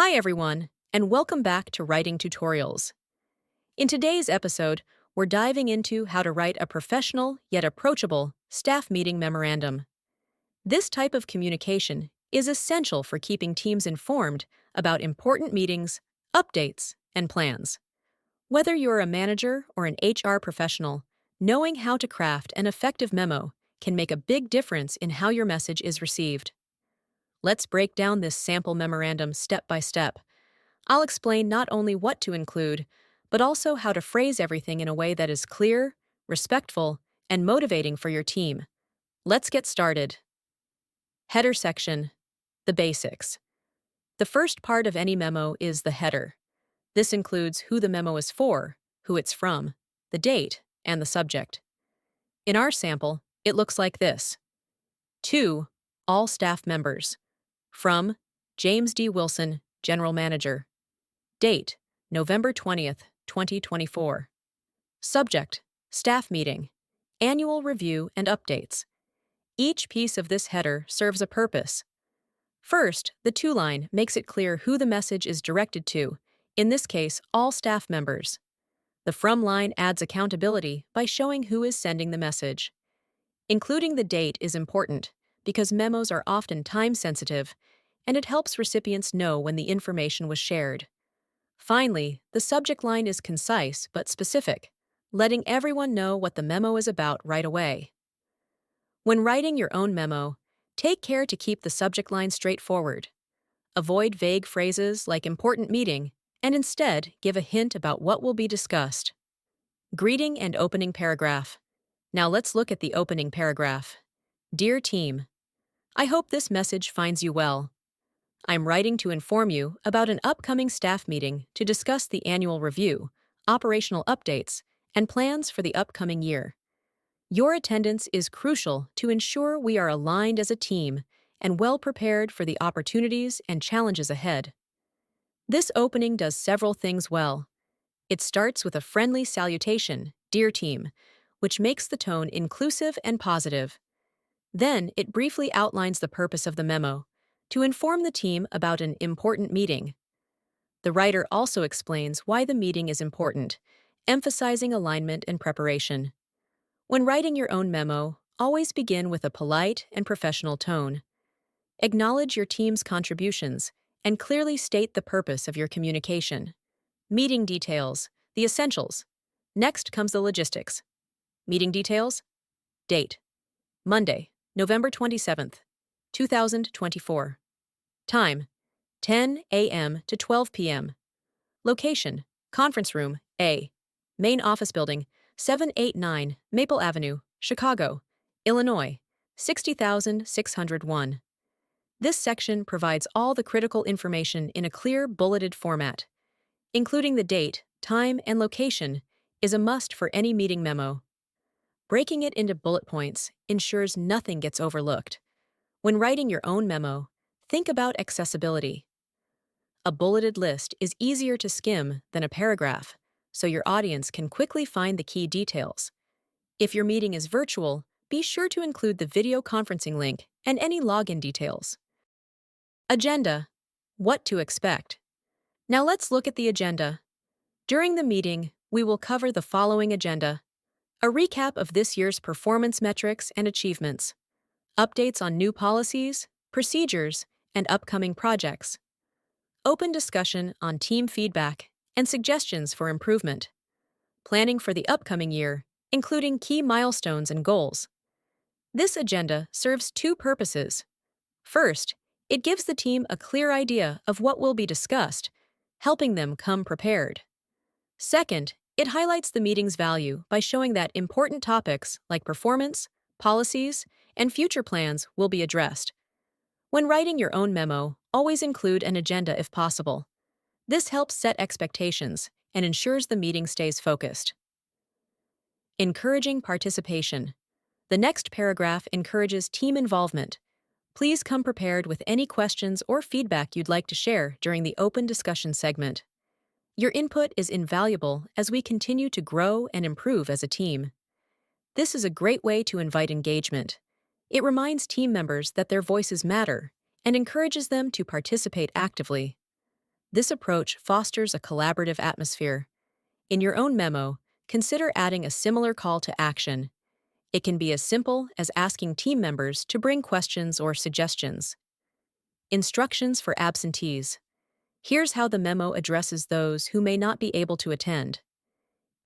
Hi everyone, and welcome back to Writing Tutorials. In today's episode, we're diving into how to write a professional yet approachable staff meeting memorandum. This type of communication is essential for keeping teams informed about important meetings, updates, and plans. Whether you're a manager or an HR professional, knowing how to craft an effective memo can make a big difference in how your message is received. Let's break down this sample memorandum step by step. I'll explain not only what to include, but also how to phrase everything in a way that is clear, respectful, and motivating for your team. Let's get started. Header section. The basics. The first part of any memo is the header. This includes who the memo is for, who it's from, the date, and the subject. In our sample, it looks like this. To all staff members. From James D. Wilson, General Manager. Date, November 20th, 2024. Subject, staff meeting, annual review and updates. Each piece of this header serves a purpose. First, the to line makes it clear who the message is directed to, in this case, all staff members. The from line adds accountability by showing who is sending the message. Including the date is important because memos are often time-sensitive, and it helps recipients know when the information was shared. Finally, the subject line is concise but specific, letting everyone know what the memo is about right away. When writing your own memo, take care to keep the subject line straightforward. Avoid vague phrases like important meeting, and instead give a hint about what will be discussed. Greeting and opening paragraph. Now let's look at the opening paragraph. Dear team, I hope this message finds you well. I'm writing to inform you about an upcoming staff meeting to discuss the annual review, operational updates, and plans for the upcoming year. Your attendance is crucial to ensure we are aligned as a team and well prepared for the opportunities and challenges ahead. This opening does several things well. It starts with a friendly salutation, Dear Team, which makes the tone inclusive and positive. Then it briefly outlines the purpose of the memo, to inform the team about an important meeting. The writer also explains why the meeting is important, emphasizing alignment and preparation. When writing your own memo, always begin with a polite and professional tone. Acknowledge your team's contributions and clearly state the purpose of your communication. Meeting details, the essentials. Next comes the logistics. Meeting details. Date, Monday, November 27th, 2024. Time, 10 a.m. to 12 p.m. Location, Conference Room A, Main Office Building, 789 Maple Avenue, Chicago, Illinois, 60,601. This section provides all the critical information in a clear bulleted format. Including the date, time, and location is a must for any meeting memo. Breaking it into bullet points ensures nothing gets overlooked. When writing your own memo, think about accessibility. A bulleted list is easier to skim than a paragraph, so your audience can quickly find the key details. If your meeting is virtual, be sure to include the video conferencing link and any login details. Agenda. What to expect. Now let's look at the agenda. During the meeting, we will cover the following agenda: a recap of this year's performance metrics and achievements, updates on new policies, procedures, and upcoming projects, open discussion on team feedback and suggestions for improvement, planning for the upcoming year, including key milestones and goals. This agenda serves two purposes. First, it gives the team a clear idea of what will be discussed, helping them come prepared. Second, it highlights the meeting's value by showing that important topics like performance, policies, and future plans will be addressed. When writing your own memo, always include an agenda if possible. This helps set expectations and ensures the meeting stays focused. Encouraging participation. The next paragraph encourages team involvement. Please come prepared with any questions or feedback you'd like to share during the open discussion segment. Your input is invaluable as we continue to grow and improve as a team. This is a great way to invite engagement. It reminds team members that their voices matter and encourages them to participate actively. This approach fosters a collaborative atmosphere. In your own memo, consider adding a similar call to action. It can be as simple as asking team members to bring questions or suggestions. Instructions for absentees. Here's how the memo addresses those who may not be able to attend.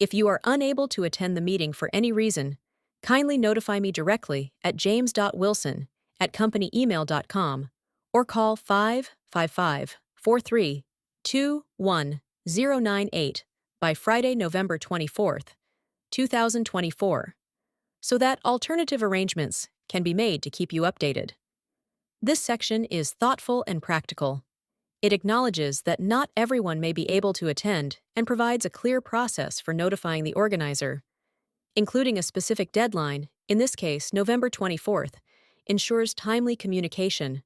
If you are unable to attend the meeting for any reason, kindly notify me directly at james.wilson@companyemail.com or call 555-43-21098 by Friday, November 24th, 2024, so that alternative arrangements can be made to keep you updated. This section is thoughtful and practical. It acknowledges that not everyone may be able to attend and provides a clear process for notifying the organizer. Including a specific deadline, in this case November 24th, ensures timely communication.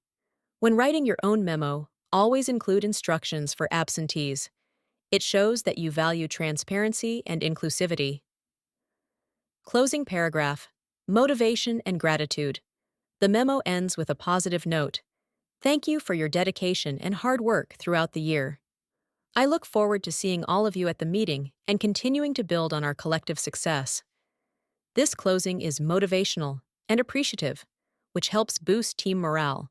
When writing your own memo, always include instructions for absentees. It shows that you value transparency and inclusivity. Closing paragraph. Motivation and gratitude. The memo ends with a positive note. Thank you for your dedication and hard work throughout the year. I look forward to seeing all of you at the meeting and continuing to build on our collective success. This closing is motivational and appreciative, which helps boost team morale.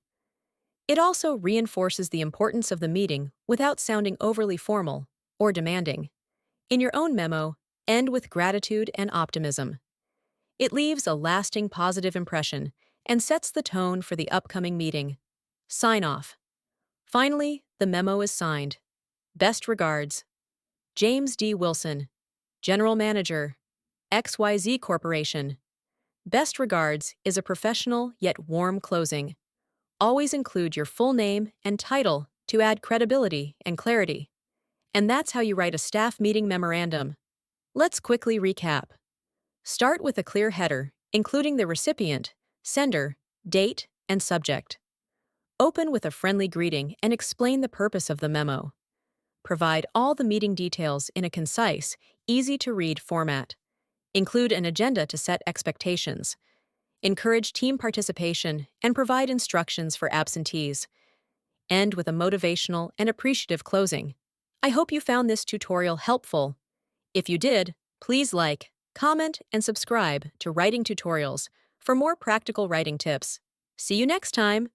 It also reinforces the importance of the meeting without sounding overly formal or demanding. In your own memo, end with gratitude and optimism. It leaves a lasting positive impression and sets the tone for the upcoming meeting. Sign off. Finally, the memo is signed. Best regards, James D. Wilson, General Manager, XYZ Corporation. Best regards is a professional yet warm closing. Always include your full name and title to add credibility and clarity. And that's how you write a staff meeting memorandum. Let's quickly recap. Start with a clear header, including the recipient, sender, date, and subject. Open with a friendly greeting and explain the purpose of the memo. Provide all the meeting details in a concise, easy-to-read format. Include an agenda to set expectations. Encourage team participation and provide instructions for absentees. End with a motivational and appreciative closing. I hope you found this tutorial helpful. If you did, please like, comment, and subscribe to Writing Tutorials for more practical writing tips. See you next time!